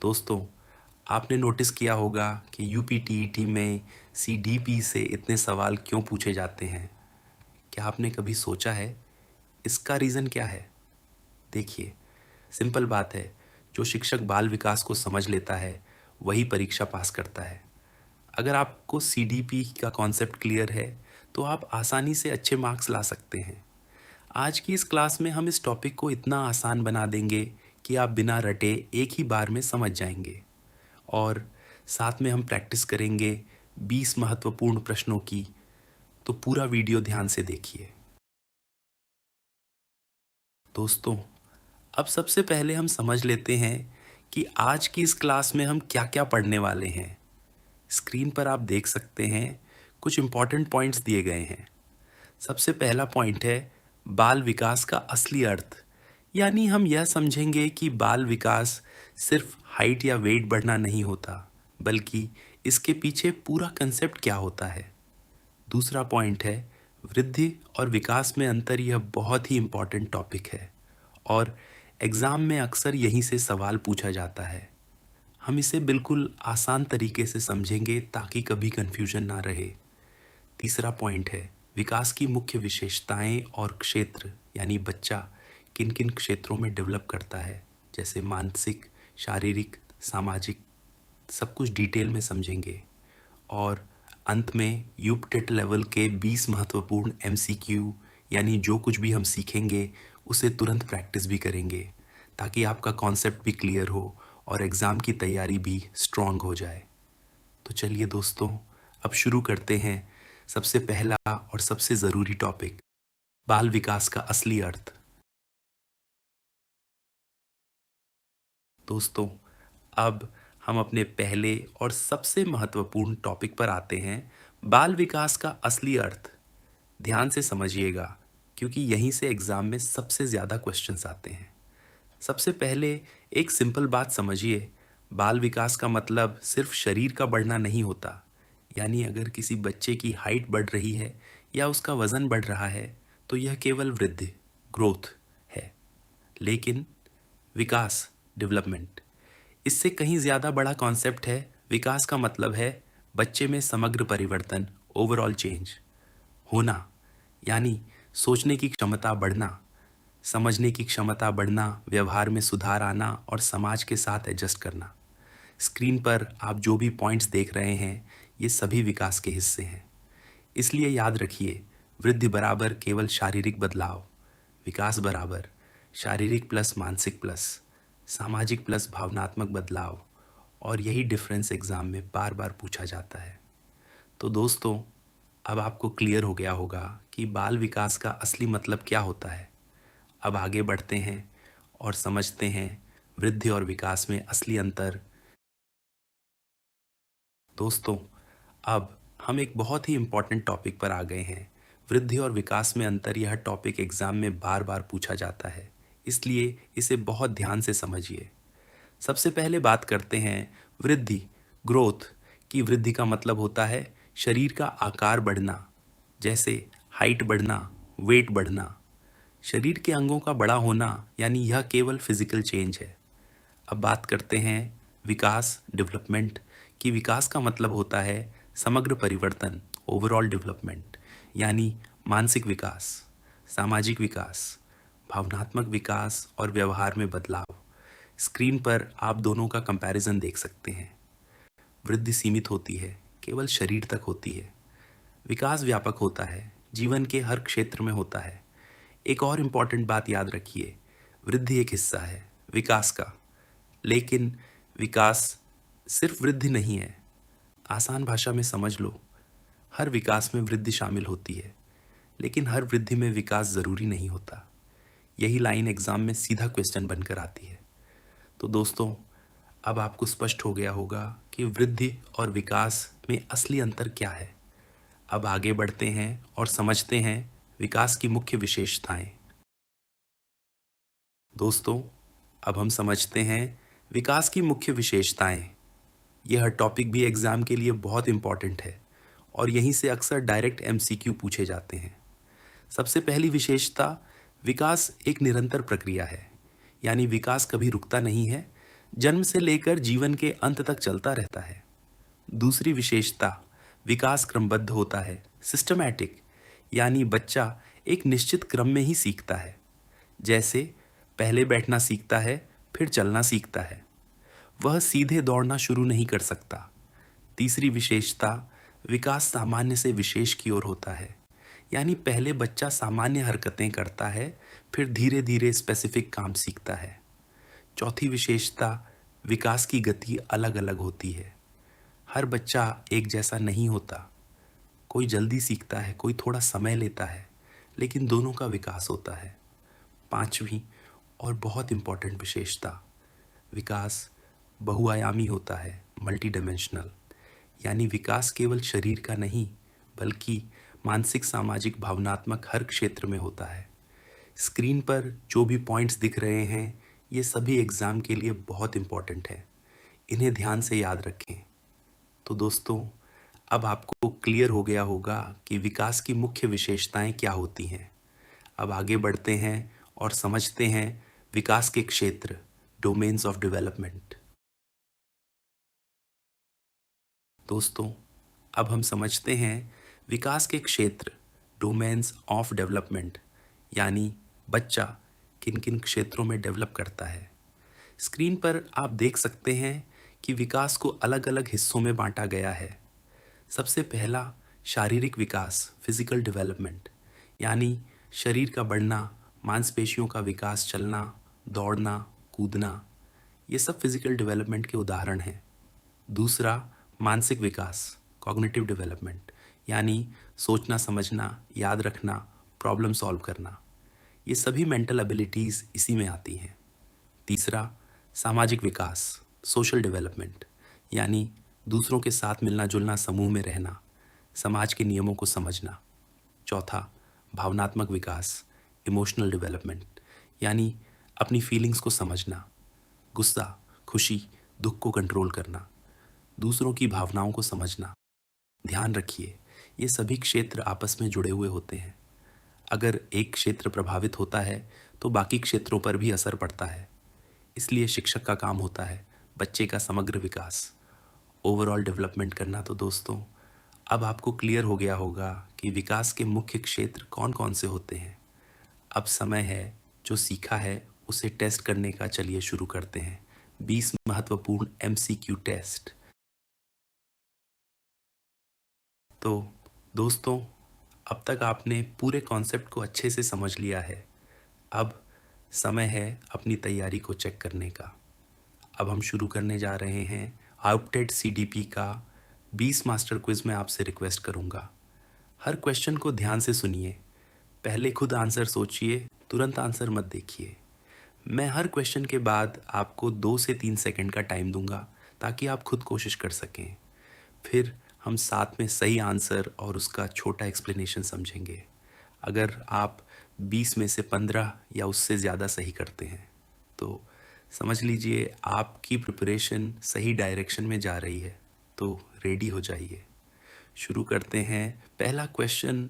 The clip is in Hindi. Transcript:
दोस्तों, आपने नोटिस किया होगा कि यूपीटीईटी में सीडीपी से इतने सवाल क्यों पूछे जाते हैं? क्या आपने कभी सोचा है इसका रीज़न क्या है? देखिए, सिंपल बात है, जो शिक्षक बाल विकास को समझ लेता है, वही परीक्षा पास करता है। अगर आपको सीडीपी का कॉन्सेप्ट क्लियर है, तो आप आसानी से अच्छे मार्क्स ला सकते हैं। आज की इस क्लास में हम इस टॉपिक को इतना आसान बना देंगे कि आप बिना रटे एक ही बार में समझ जाएंगे। और साथ में हम प्रैक्टिस करेंगे 20 महत्वपूर्ण प्रश्नों की। तो पूरा वीडियो ध्यान से देखिए। दोस्तों, अब सबसे पहले हम समझ लेते हैं कि आज की इस क्लास में हम क्या-क्या पढ़ने वाले हैं। स्क्रीन पर आप देख सकते हैं, कुछ इंपॉर्टेंट पॉइंट्स दिए गए हैं। सबसे पहला पॉइंट है बाल विकास का असली अर्थ। यानी हम यह समझेंगे कि बाल विकास सिर्फ हाइट या वेट बढ़ना नहीं होता, बल्कि इसके पीछे पूरा कंसेप्ट क्या होता है। दूसरा पॉइंट है वृद्धि और विकास में अंतर। यह बहुत ही इम्पॉर्टेंट टॉपिक है और एग्ज़ाम में अक्सर यहीं से सवाल पूछा जाता है। हम इसे बिल्कुल आसान तरीके से समझेंगे ताकि कभी कन्फ्यूजन ना रहे। तीसरा पॉइंट है विकास की मुख्य विशेषताएं और क्षेत्र, यानी बच्चा किन किन क्षेत्रों में डेवलप करता है, जैसे मानसिक, शारीरिक, सामाजिक, सब कुछ डिटेल में समझेंगे। और अंत में यूपटेट लेवल के 20 महत्वपूर्ण एमसीक्यू, यानी जो कुछ भी हम सीखेंगे उसे तुरंत प्रैक्टिस भी करेंगे ताकि आपका कॉन्सेप्ट भी क्लियर हो और एग्ज़ाम की तैयारी भी स्ट्रॉन्ग हो जाए। तो चलिए दोस्तों, अब शुरू करते हैं सबसे पहला और सबसे ज़रूरी टॉपिक, बाल विकास का असली अर्थ। दोस्तों, अब हम अपने पहले और सबसे महत्वपूर्ण टॉपिक पर आते हैं, बाल विकास का असली अर्थ। ध्यान से समझिएगा, क्योंकि यहीं से एग्ज़ाम में सबसे ज़्यादा क्वेश्चंस आते हैं। सबसे पहले एक सिंपल बात समझिए, बाल विकास का मतलब सिर्फ शरीर का बढ़ना नहीं होता। यानी अगर किसी बच्चे की हाइट बढ़ रही है या उसका वज़न बढ़ रहा है, तो यह केवल वृद्धि, ग्रोथ है। लेकिन विकास, डेवलपमेंट, इससे कहीं ज़्यादा बड़ा कॉन्सेप्ट है। विकास का मतलब है बच्चे में समग्र परिवर्तन, ओवरऑल चेंज होना। यानी सोचने की क्षमता बढ़ना, समझने की क्षमता बढ़ना, व्यवहार में सुधार आना और समाज के साथ एडजस्ट करना। स्क्रीन पर आप जो भी पॉइंट्स देख रहे हैं, ये सभी विकास के हिस्से हैं। इसलिए याद रखिए, वृद्धि बराबर केवल शारीरिक बदलाव, विकास बराबर शारीरिक प्लस मानसिक प्लस सामाजिक प्लस भावनात्मक बदलाव। और यही डिफरेंस एग्ज़ाम में बार बार पूछा जाता है। तो दोस्तों, अब आपको क्लियर हो गया होगा कि बाल विकास का असली मतलब क्या होता है। अब आगे बढ़ते हैं और समझते हैं वृद्धि और विकास में असली अंतर। दोस्तों, अब हम एक बहुत ही इम्पॉर्टेंट टॉपिक पर आ गए हैं। वृद्धि और विकास में अंतर, यह टॉपिक एग्ज़ाम में बार बार पूछा जाता है, इसलिए इसे बहुत ध्यान से समझिए। सबसे पहले बात करते हैं वृद्धि, ग्रोथ की। वृद्धि का मतलब होता है शरीर का आकार बढ़ना, जैसे हाइट बढ़ना, वेट बढ़ना, शरीर के अंगों का बड़ा होना, यानी यह केवल फिजिकल चेंज है। अब बात करते हैं विकास, डेवलपमेंट की। विकास का मतलब होता है समग्र परिवर्तन, ओवरऑल डेवलपमेंट, यानी मानसिक विकास, सामाजिक विकास, भावनात्मक विकास और व्यवहार में बदलाव। स्क्रीन पर आप दोनों का कंपैरिजन देख सकते हैं। वृद्धि सीमित होती है, केवल शरीर तक होती है। विकास व्यापक होता है, जीवन के हर क्षेत्र में होता है। एक और इम्पॉर्टेंट बात याद रखिए, वृद्धि एक हिस्सा है विकास का, लेकिन विकास सिर्फ वृद्धि नहीं है। आसान भाषा में समझ लो, हर विकास में वृद्धि शामिल होती है, लेकिन हर वृद्धि में विकास ज़रूरी नहीं होता। यही लाइन एग्ज़ाम में सीधा क्वेश्चन बनकर आती है। तो दोस्तों, अब आपको स्पष्ट हो गया होगा कि वृद्धि और विकास में असली अंतर क्या है। अब आगे बढ़ते हैं और समझते हैं विकास की मुख्य विशेषताएं। दोस्तों, अब हम समझते हैं विकास की मुख्य विशेषताएं। यह टॉपिक भी एग्ज़ाम के लिए बहुत इम्पॉर्टेंट है और यहीं से अक्सर डायरेक्ट एमसीक्यू पूछे जाते हैं। सबसे पहली विशेषता, विकास एक निरंतर प्रक्रिया है। यानी विकास कभी रुकता नहीं है। जन्म से लेकर जीवन के अंत तक चलता रहता है। दूसरी विशेषता, विकास क्रमबद्ध होता है, सिस्टमैटिक, यानी बच्चा एक निश्चित क्रम में ही सीखता है। जैसे पहले बैठना सीखता है, फिर चलना सीखता है। वह सीधे दौड़ना शुरू नहीं कर सकता। तीसरी विशेषता, विकास सामान्य से विशेष की ओर होता है, यानी पहले बच्चा सामान्य हरकतें करता है, फिर धीरे धीरे स्पेसिफिक काम सीखता है। चौथी विशेषता, विकास की गति अलग अलग होती है। हर बच्चा एक जैसा नहीं होता। कोई जल्दी सीखता है, कोई थोड़ा समय लेता है, लेकिन दोनों का विकास होता है। पांचवी और बहुत इंपॉर्टेंट विशेषता, विकास बहुआयामी होता है, मल्टी डायमेंशनल, यानी विकास केवल शरीर का नहीं बल्कि मानसिक, सामाजिक, भावनात्मक हर क्षेत्र में होता है। स्क्रीन पर जो भी पॉइंट्स दिख रहे हैं ये सभी एग्ज़ाम के लिए बहुत इंपॉर्टेंट है, इन्हें ध्यान से याद रखें। तो दोस्तों, अब आपको क्लियर हो गया होगा कि विकास की मुख्य विशेषताएं क्या होती हैं। अब आगे बढ़ते हैं और समझते हैं विकास के क्षेत्र, डोमेन्स ऑफ डेवलपमेंट। दोस्तों, अब हम समझते हैं विकास के क्षेत्र, डोमेन्स ऑफ डेवलपमेंट, यानी बच्चा किन किन क्षेत्रों में डेवलप करता है। स्क्रीन पर आप देख सकते हैं कि विकास को अलग अलग हिस्सों में बांटा गया है। सबसे पहला, शारीरिक विकास, फिजिकल डेवलपमेंट, यानी शरीर का बढ़ना, मांसपेशियों का विकास, चलना, दौड़ना, कूदना, ये सब फिजिकल डेवलपमेंट के उदाहरण हैं। दूसरा, मानसिक विकास, कॉग्निटिव डेवलपमेंट, यानी सोचना, समझना, याद रखना, प्रॉब्लम सॉल्व करना, ये सभी मेंटल एबिलिटीज़ इसी में आती हैं। तीसरा, सामाजिक विकास, सोशल डेवलपमेंट, यानी दूसरों के साथ मिलना जुलना, समूह में रहना, समाज के नियमों को समझना। चौथा, भावनात्मक विकास, इमोशनल डेवलपमेंट, यानी अपनी फीलिंग्स को समझना, गुस्सा, खुशी, दुख को कंट्रोल करना, दूसरों की भावनाओं को समझना। ध्यान रखिए, ये सभी क्षेत्र आपस में जुड़े हुए होते हैं। अगर एक क्षेत्र प्रभावित होता है तो बाकी क्षेत्रों पर भी असर पड़ता है। इसलिए शिक्षक का काम होता है बच्चे का समग्र विकास, ओवरऑल डेवलपमेंट करना। तो दोस्तों, अब आपको क्लियर हो गया होगा कि विकास के मुख्य क्षेत्र कौन कौन से होते हैं। अब समय है जो सीखा है उसे टेस्ट करने का। चलिए शुरू करते हैं 20 महत्वपूर्ण MCQ टेस्ट। तो दोस्तों, अब तक आपने पूरे कॉन्सेप्ट को अच्छे से समझ लिया है। अब समय है अपनी तैयारी को चेक करने का। अब हम शुरू करने जा रहे हैं आउटटेड CDP का 20 मास्टर क्विज में आपसे रिक्वेस्ट करूंगा। हर क्वेश्चन को ध्यान से सुनिए, पहले खुद आंसर सोचिए, तुरंत आंसर मत देखिए। मैं हर क्वेश्चन के बाद आपको 2 से 3 सेकंड का टाइम दूंगा ताकि आप खुद कोशिश कर सकें। फिर हम साथ में सही आंसर और उसका छोटा एक्सप्लेनेशन समझेंगे। अगर आप 20 में से 15 या उससे ज़्यादा सही करते हैं तो समझ लीजिए आपकी प्रिपरेशन सही डायरेक्शन में जा रही है। तो रेडी हो जाइए। शुरू करते हैं। पहला क्वेश्चन